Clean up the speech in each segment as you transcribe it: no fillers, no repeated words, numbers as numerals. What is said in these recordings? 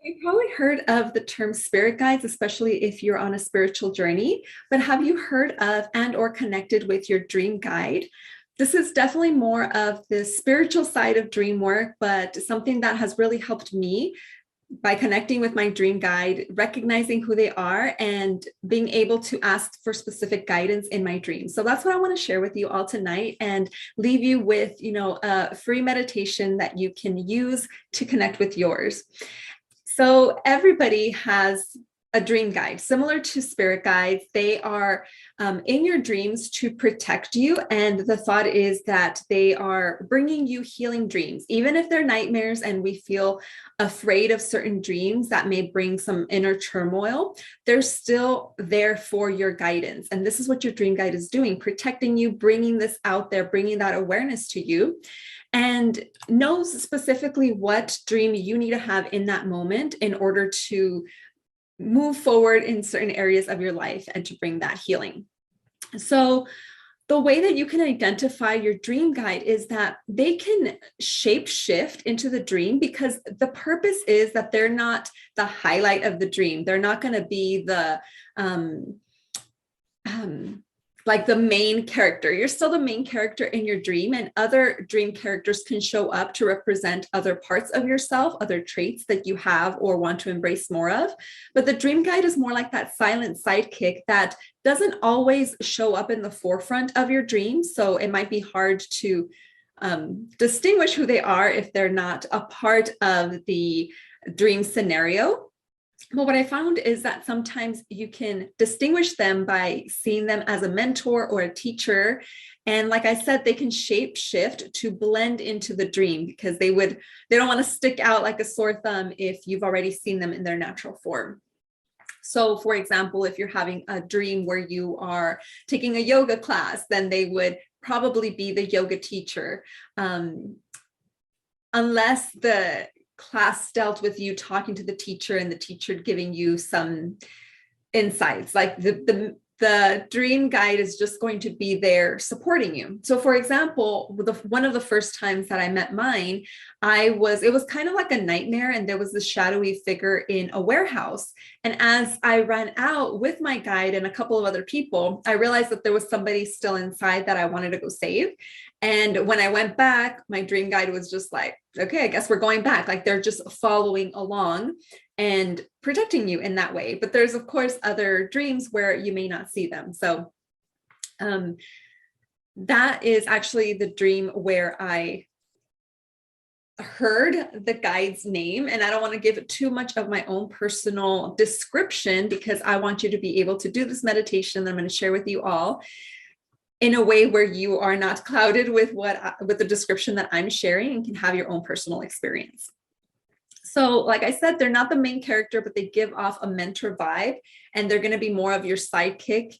You've probably heard of the term spirit guides, especially if you're on a spiritual journey, but have you heard of and or connected with your dream guide? This is definitely more of the spiritual side of dream work, but something that has really helped me by connecting with my dream guide, recognizing who they are, and being able to ask for specific guidance in my dreams. So that's what I want to share with you all tonight and leave you with, a free meditation that you can use to connect with yours. So everybody has a dream guide, similar to spirit guides. They are in your dreams to protect you. And the thought is that they are bringing you healing dreams, even if they're nightmares and we feel afraid of certain dreams that may bring some inner turmoil. They're still there for your guidance. And this is what your dream guide is doing, protecting you, bringing this out there, bringing that awareness to you, and knows specifically what dream you need to have in that moment in order to move forward in certain areas of your life and to bring that healing. So the way that you can identify your dream guide is that they can shape shift into the dream, because the purpose is that they're not the highlight of the dream. They're not going to be the like the main character. You're still the main character in your dream, and other dream characters can show up to represent other parts of yourself, other traits that you have or want to embrace more of. But the dream guide is more like that silent sidekick that doesn't always show up in the forefront of your dream. So it might be hard to distinguish who they are if they're not a part of the dream scenario. Well, what I found is that sometimes you can distinguish them by seeing them as a mentor or a teacher. And like I said, they can shape shift to blend into the dream, because they don't want to stick out like a sore thumb if you've already seen them in their natural form. So for example, if you're having a dream where you are taking a yoga class, then they would probably be the yoga teacher. Unless the class dealt with you talking to the teacher and the teacher giving you some insights, like the dream guide is just going to be there supporting you. So for example, one of the first times that I met mine, it was kind of like a nightmare, and there was this shadowy figure in a warehouse. And as I ran out with my guide and a couple of other people, I realized that there was somebody still inside that I wanted to go save. And when I went back, my dream guide was just like, okay, I guess we're going back. Like they're just following along and protecting you in that way. But there's, of course, other dreams where you may not see them. So that is actually the dream where I heard the guide's name. And I don't want to give it too much of my own personal description, because I want you to be able to do this meditation that I'm going to share with you all in a way where you are not clouded with the description that I'm sharing, and can have your own personal experience. So like I said, they're not the main character, but they give off a mentor vibe, and they're going to be more of your sidekick,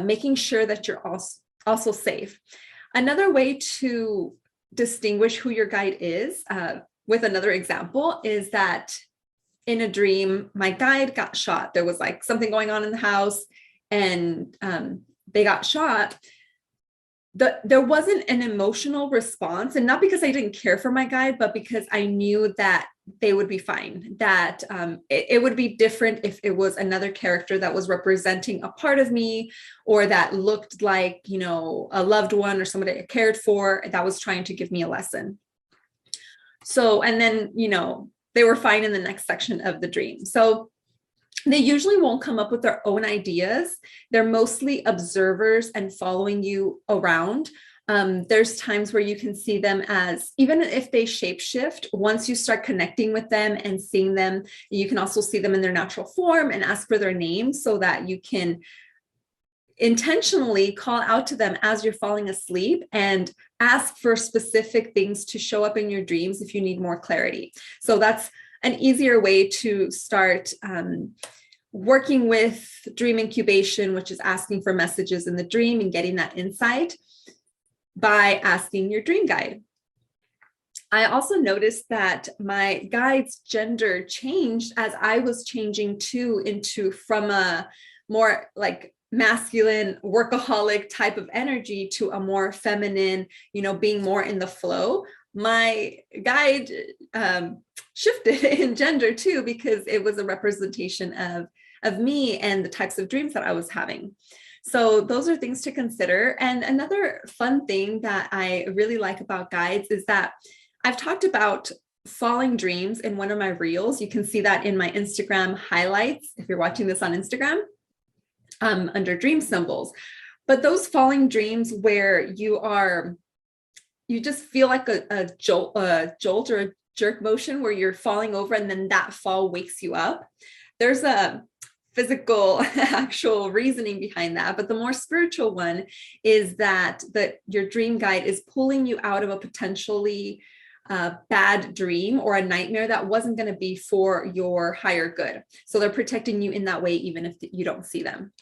making sure that you're also safe. Another way to distinguish who your guide is, with another example, is that in a dream, my guide got shot. There was like something going on in the house, and they got shot. There wasn't an emotional response, and not because I didn't care for my guide, but because I knew that they would be fine, that it would be different if it was another character that was representing a part of me, or that looked like, a loved one or somebody I cared for that was trying to give me a lesson. So, and then, they were fine in the next section of the dream. So they usually won't come up with their own ideas. They're mostly observers and following you around. There's times where you can see them as, even if they shapeshift, once you start connecting with them and seeing them, you can also see them in their natural form and ask for their names, so that you can intentionally call out to them as you're falling asleep and ask for specific things to show up in your dreams if you need more clarity. So that's an easier way to start working with dream incubation, which is asking for messages in the dream and getting that insight by asking your dream guide. I also noticed that my guide's gender changed as I was changing from a more like masculine workaholic type of energy to a more feminine, being more in the flow. my guide shifted in gender too, because it was a representation of me and the types of dreams that I was having. So those are things to consider. And another fun thing that I really like about guides is that I've talked about falling dreams in one of my reels. You can see that in my Instagram highlights if you're watching this on Instagram, under dream symbols. But those falling dreams where you just feel like a jolt or a jerk motion where you're falling over and then that fall wakes you up. There's a physical actual reasoning behind that, but the more spiritual one is that your dream guide is pulling you out of a potentially bad dream or a nightmare that wasn't going to be for your higher good. So they're protecting you in that way, even if you don't see them.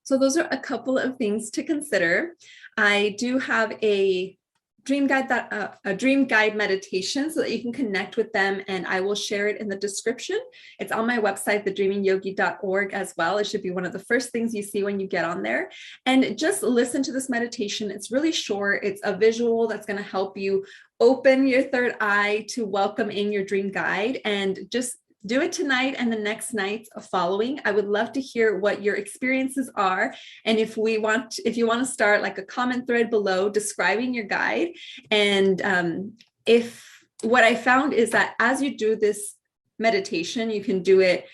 So those are a couple of things to consider. I do have a dream guide meditation so that you can connect with them, and I will share it in the description. It's on my website, thedreamingyogi.org as well. It should be one of the first things you see when you get on there. And just listen to this meditation. It's really short. It's a visual that's going to help you open your third eye to welcome in your dream guide, and just do it tonight and the next night following. I would love to hear what your experiences are. And if you want to start like a comment thread below describing your guide. And if what I found is that as you do this meditation, you can do it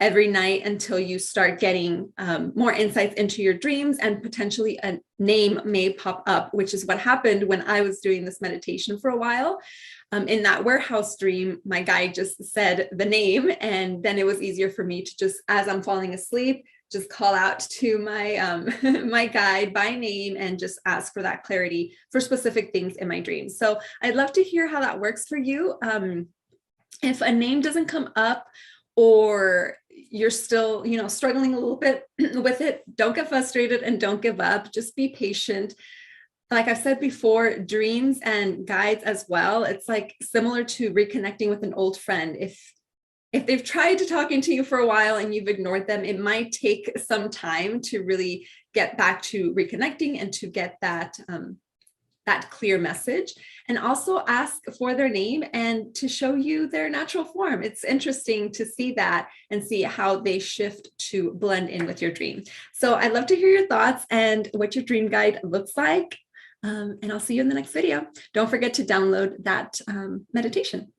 every night until you start getting more insights into your dreams, and potentially a name may pop up, which is what happened when I was doing this meditation for a while. In that warehouse dream, my guide just said the name, and then it was easier for me to just, as I'm falling asleep, just call out to my my guide by name and just ask for that clarity for specific things in my dreams. So I'd love to hear how that works for you. If a name doesn't come up, or you're still, struggling a little bit with it, don't get frustrated and don't give up. Just be patient. Like I've said before, dreams and guides as well, it's like similar to reconnecting with an old friend. If they've tried to talk into you for a while and you've ignored them, it might take some time to really get back to reconnecting and to get that clear message. And also ask for their name and to show you their natural form. It's interesting to see that and see how they shift to blend in with your dream. So I'd love to hear your thoughts and what your dream guide looks like. And I'll see you in the next video. Don't forget to download that meditation.